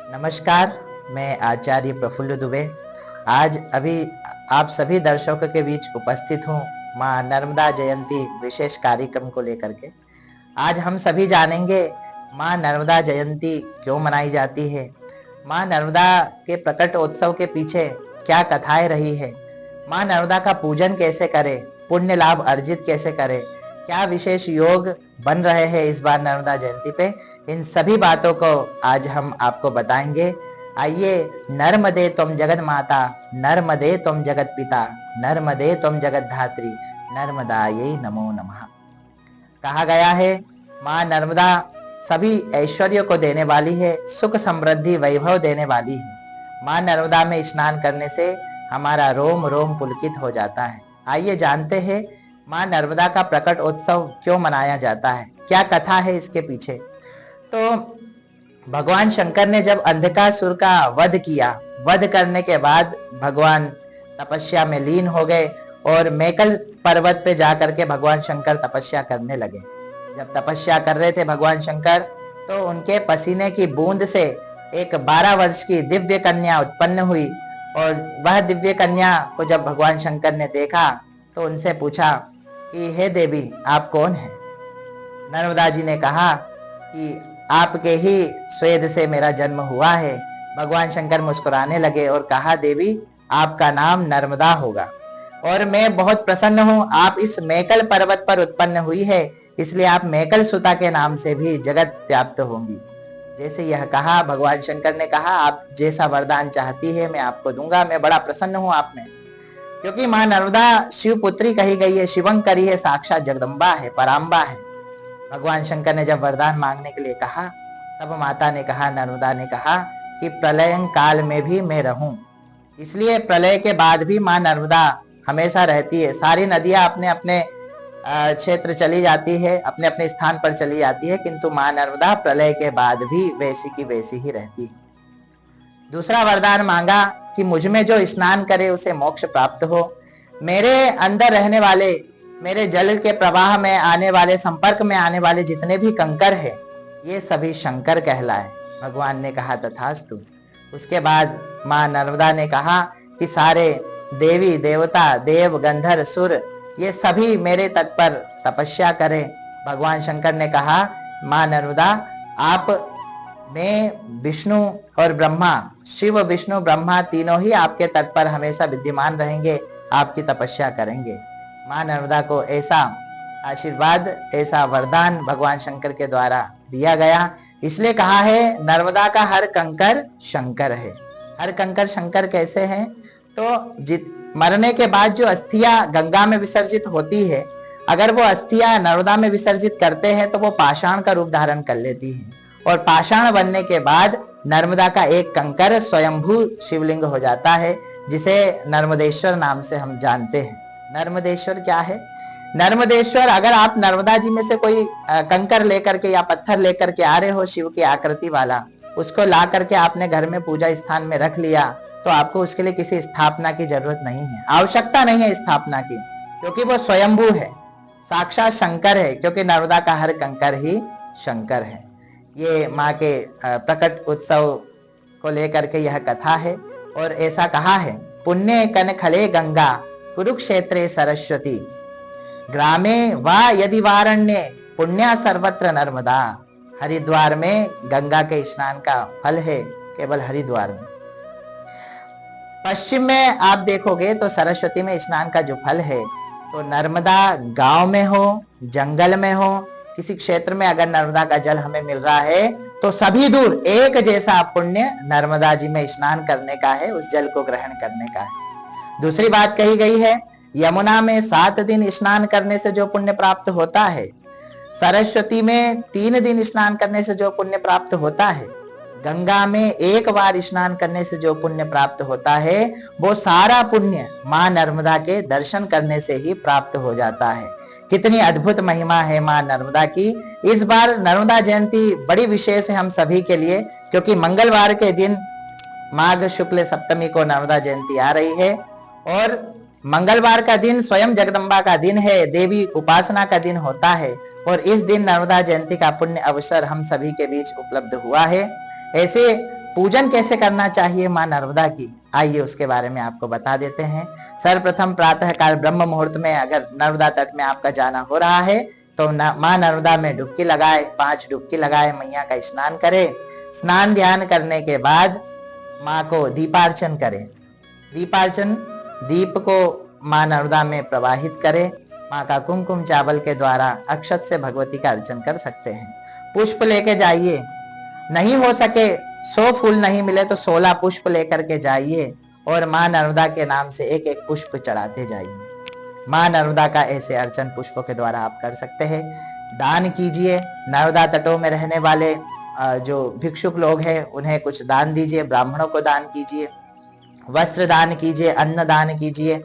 नमस्कार। मैं आचार्य प्रफुल्ल दुबे आज अभी आप सभी दर्शकों के बीच उपस्थित हूँ माँ नर्मदा जयंती विशेष कार्यक्रम को लेकर के। आज हम सभी जानेंगे माँ नर्मदा जयंती क्यों मनाई जाती है, माँ नर्मदा के प्रकट उत्सव के पीछे क्या कथाएं रही है, माँ नर्मदा का पूजन कैसे करें, पुण्य लाभ अर्जित कैसे करें, क्या विशेष योग बन रहे हैं इस बार नर्मदा जयंती पे। इन सभी बातों को आज हम आपको बताएंगे। आइए, नर्मदे त्वं जगत माता, नर्मदे त्वं जगत पिता, नर्मदे त्वं जगत धात्री, नर्मदायै नमो नमः। कहा गया है माँ नर्मदा सभी ऐश्वर्य को देने वाली है, सुख समृद्धि वैभव देने वाली है। माँ नर्मदा में स्नान करने से हमारा रोम रोम पुलकित हो जाता है। आइए जानते हैं माँ नर्मदा का प्रकट उत्सव क्यों मनाया जाता है, क्या कथा है इसके पीछे। तो भगवान शंकर ने जब अंधकासुर का वध किया, वध करने के बाद भगवान तपस्या में लीन हो गए और मैकल पर्वत पे जाकर के भगवान शंकर तपस्या करने लगे। जब तपस्या कर रहे थे भगवान शंकर, तो उनके पसीने की बूंद से एक 12 वर्ष की दिव्य कन्या उत्पन्न हुई और वह दिव्य कन्या को जब भगवान शंकर ने देखा तो उनसे पूछा कि हे देवी, आप कौन हैं। नर्मदा जी ने कहा कि आपके ही स्वेद से मेरा जन्म हुआ है। भगवान शंकर मुस्कुराने लगे और कहा, देवी आपका नाम नर्मदा होगा और मैं बहुत प्रसन्न हूँ, आप इस मैकल पर्वत पर उत्पन्न हुई है, इसलिए आप मैकल सुता के नाम से भी जगत व्याप्त होंगी। जैसे यह कहा, भगवान शंकर ने कहा, आप जैसा वरदान चाहती है मैं आपको दूंगा, मैं बड़ा प्रसन्न हूँ आप में। क्योंकि माँ नर्मदा शिव पुत्री कही गई है, शिवंकरी है, साक्षात जगदम्बा है, पराम्बा है। भगवान शंकर ने जब वरदान मांगने के लिए कहा, तब माता ने कहा, नर्मदा ने कहा कि प्रलय काल में भी मैं रहूं, इसलिए प्रलय के बाद भी माँ नर्मदा हमेशा रहती है। सारी नदियां अपने अपने क्षेत्र चली जाती है, अपने अपने स्थान पर चली जाती है, किंतु माँ नर्मदा प्रलय के बाद भी वैसी की वैसी ही रहती है। दूसरा वरदान मांगा कि मुझ में जो स्नान करे उसे मोक्ष प्राप्त हो। मेरे अंदर रहने वाले, मेरे जल के प्रवाह में आने वाले, संपर्क में आने वाले जितने भी कंकर है, ये सभी शंकर कहलाए। भगवान ने कहा तथास्तु। उसके बाद माँ नर्मदा ने कहा कि सारे देवी देवता, देव गंधर्व सुर, ये सभी मेरे तट पर तपस्या करें। भगवान शंकर ने कहा, माँ नर्मदा आप, मैं, विष्णु और ब्रह्मा, शिव विष्णु ब्रह्मा तीनों ही आपके तट पर हमेशा विद्यमान रहेंगे, आपकी तपस्या करेंगे। माँ नर्मदा को ऐसा आशीर्वाद, ऐसा वरदान भगवान शंकर के द्वारा दिया गया। इसलिए कहा है नर्मदा का हर कंकर शंकर है। हर कंकर शंकर कैसे हैं? तो मरने के बाद जो अस्थियां गंगा में विसर्जित होती है, अगर वो अस्थियां नर्मदा में विसर्जित करते हैं तो वो पाषाण का रूप धारण कर लेती है और पाषाण बनने के बाद नर्मदा का एक कंकर स्वयंभू शिवलिंग हो जाता है, जिसे नर्मदेश्वर नाम से हम जानते हैं। नर्मदेश्वर क्या है? नर्मदेश्वर, अगर आप नर्मदा जी में से कोई कंकर लेकर के या पत्थर लेकर के आ रहे हो शिव की आकृति वाला, उसको ला करके आपने घर में पूजा स्थान में रख लिया, तो आपको उसके लिए किसी स्थापना की जरूरत नहीं है, आवश्यकता नहीं है स्थापना की, क्योंकि वो स्वयंभू है, साक्षात शंकर है, क्योंकि नर्मदा का हर कंकर ही शंकर है। ये माँ के प्रकट उत्सव को लेकर के यह कथा है। और ऐसा कहा है, पुण्य कन खले गंगा, कुरुक्षेत्रे सरस्वती, ग्रामे वा यदि वारण्ये, पुण्या सर्वत्र नर्मदा। हरिद्वार में गंगा के स्नान का फल है, केवल हरिद्वार में। पश्चिम में आप देखोगे तो सरस्वती में स्नान का जो फल है, तो नर्मदा गांव में हो, जंगल में हो, किसी क्षेत्र में अगर नर्मदा का जल हमें मिल रहा है, तो सभी दूर एक जैसा पुण्य नर्मदा जी में स्नान करने का है, उस जल को ग्रहण करने का है। दूसरी बात कही गई है, यमुना में 7 दिन स्नान करने से जो पुण्य प्राप्त होता है, सरस्वती में 3 दिन स्नान करने से जो पुण्य प्राप्त होता है, गंगा में 1 बार स्नान करने से जो पुण्य प्राप्त होता है, वो सारा पुण्य माँ नर्मदा के दर्शन करने से ही प्राप्त हो जाता है। कितनी अद्भुत महिमा है माँ नर्मदा की। इस बार नर्मदा जयंती बड़ी विशेष है हम सभी के लिए, क्योंकि मंगलवार के दिन माघ शुक्ल सप्तमी को नर्मदा जयंती आ रही है और मंगलवार का दिन स्वयं जगदम्बा का दिन है, देवी उपासना का दिन होता है और इस दिन नर्मदा जयंती का पुण्य अवसर हम सभी के बीच उपलब्ध हुआ है। ऐसे पूजन कैसे करना चाहिए माँ नर्मदा की, आइए उसके बारे में आपको बता देते हैं। सर्वप्रथम प्रातः काल ब्रह्म मुहूर्त में अगर नर्मदा तट में आपका जाना हो रहा है तो माँ नर्मदा में डुबकी लगाए, 5 डुबकी लगाए, मैया का स्नान करे। स्नान ध्यान करने के बाद माँ को दीपार्चन करें। दीपार्चन, दीप को माँ नर्मदा में प्रवाहित करें। माँ का कुमकुम चावल के द्वारा अक्षत से भगवती का अर्चन कर सकते हैं। पुष्प लेके जाइए, नहीं हो सके 100 फूल नहीं मिले तो 16 पुष्प लेकर के जाइए और माँ नर्मदा के नाम से एक एक पुष्प चढ़ाते जाइए। माँ नर्मदा का ऐसे अर्चन पुष्पों के द्वारा आप कर सकते हैं। दान कीजिए, नर्मदा तटों में रहने वाले जो भिक्षुक लोग हैं उन्हें कुछ दान दीजिए, ब्राह्मणों को दान कीजिए, वस्त्र दान कीजिए, अन्न दान कीजिए।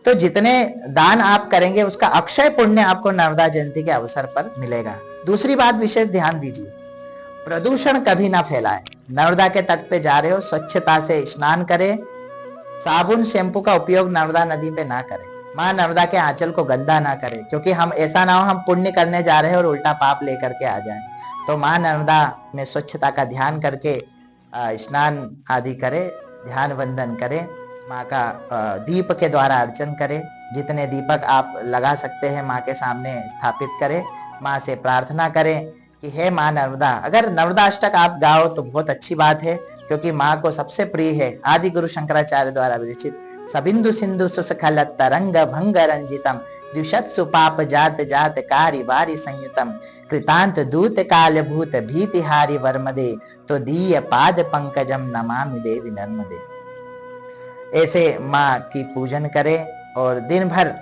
तो जितने दान आप करेंगे उसका अक्षय पुण्य आपको नर्मदा जयंती के अवसर पर मिलेगा। दूसरी बात विशेष ध्यान दीजिए, प्रदूषण कभी ना फैलाएं। नर्मदा के तट पे जा रहे हो, स्वच्छता से स्नान करें, साबुन शैम्पू का उपयोग नर्मदा नदी पे ना करें। माँ नर्मदा के आंचल को गंदा ना करें, क्योंकि हम ऐसा ना हो हम पुण्य करने जा रहे हैं और उल्टा पाप लेकर के आ जाएं। तो माँ नर्मदा में स्वच्छता का ध्यान करके स्नान आदि करें, ध्यान वंदन करें, माँ का दीप के द्वारा अर्चन करें। जितने दीपक आप लगा सकते हैं माँ के सामने स्थापित करें। माँ से प्रार्थना करें कि हे माँ नर्मदा, अगर नर्मदा अष्टक आप गाओ तो बहुत अच्छी बात है, क्योंकि माँ को सबसे प्रिय है आदि गुरु शंकराचार्य द्वारा विरचित सबिंदु सिंधु सुसखल तरंग भंग रंजितम द्विशत्सु पाप जात जात कारी बारी संयुतम कृतांत दूत काल भूत भीतिहारी वर्मदे तो दीय पाद पंकजम नमामि देवी नर्मदे। ऐसे माँ की पूजन करें और दिन भर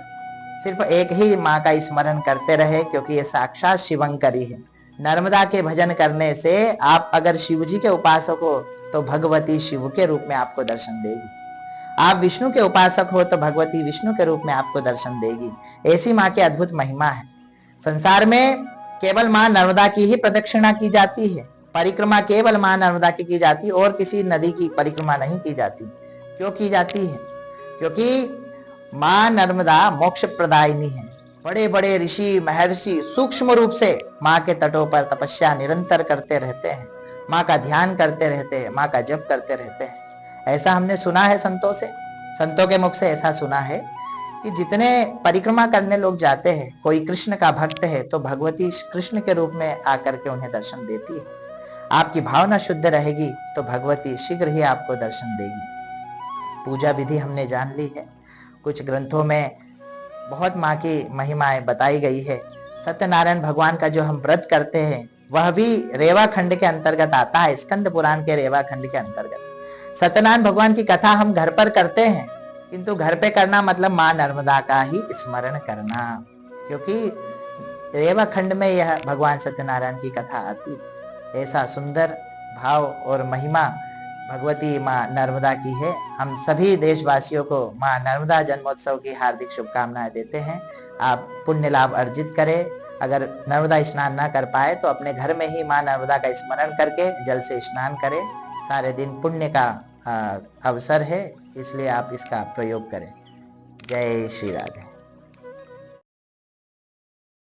सिर्फ एक ही माँ का स्मरण करते रहे, क्योंकि ये साक्षात शिवंकरी है। नर्मदा के भजन करने से आप अगर शिव जी के उपासक हो तो भगवती शिव के रूप में आपको दर्शन देगी। आप विष्णु के उपासक हो तो भगवती विष्णु के रूप में आपको दर्शन देगी। ऐसी माँ की अद्भुत महिमा है। संसार में केवल माँ नर्मदा की ही प्रदक्षिणा की जाती है, परिक्रमा केवल माँ नर्मदा की जाती है, और किसी नदी की परिक्रमा नहीं की जाती। क्यों की जाती है? क्योंकि माँ नर्मदा मोक्ष प्रदायिनी है। बड़े बड़े ऋषि महर्षि सूक्ष्म रूप से माँ के तटों पर तपस्या निरंतर करते रहते हैं, माँ का ध्यान करते रहते हैं, माँ का जप करते रहते हैं। ऐसा हमने सुना है संतों से, संतों के मुख से ऐसा सुना है कि जितने परिक्रमा करने लोग जाते हैं, कोई कृष्ण का भक्त है तो भगवती कृष्ण के रूप में आकर के उन्हें दर्शन देती है। आपकी भावना शुद्ध रहेगी तो भगवती शीघ्र ही आपको दर्शन देगी। पूजा विधि हमने जान ली है। कुछ ग्रंथों में बहुत माँ की महिमाएं बताई गई है। सत्यनारायण भगवान का जो हम व्रत करते हैं वह भी रेवा खंड के अंतर्गत आता है, स्कंद पुराण के रेवा खंड के अंतर्गत। सत्यनारायण भगवान की कथा हम घर पर करते हैं, किंतु घर पे करना मतलब माँ नर्मदा का ही स्मरण करना, क्योंकि रेवा खंड में यह भगवान सत्यनारायण की कथा आती है। ऐसा सुंदर भाव और महिमा भगवती माँ नर्मदा की है। हम सभी देशवासियों को माँ नर्मदा जन्मोत्सव की हार्दिक शुभकामनाएं देते हैं। आप पुण्य लाभ अर्जित करें। अगर नर्मदा स्नान ना कर पाए तो अपने घर में ही माँ नर्मदा का स्मरण करके जल से स्नान करें। सारे दिन पुण्य का अवसर है, इसलिए आप इसका प्रयोग करें। जय श्री राधे।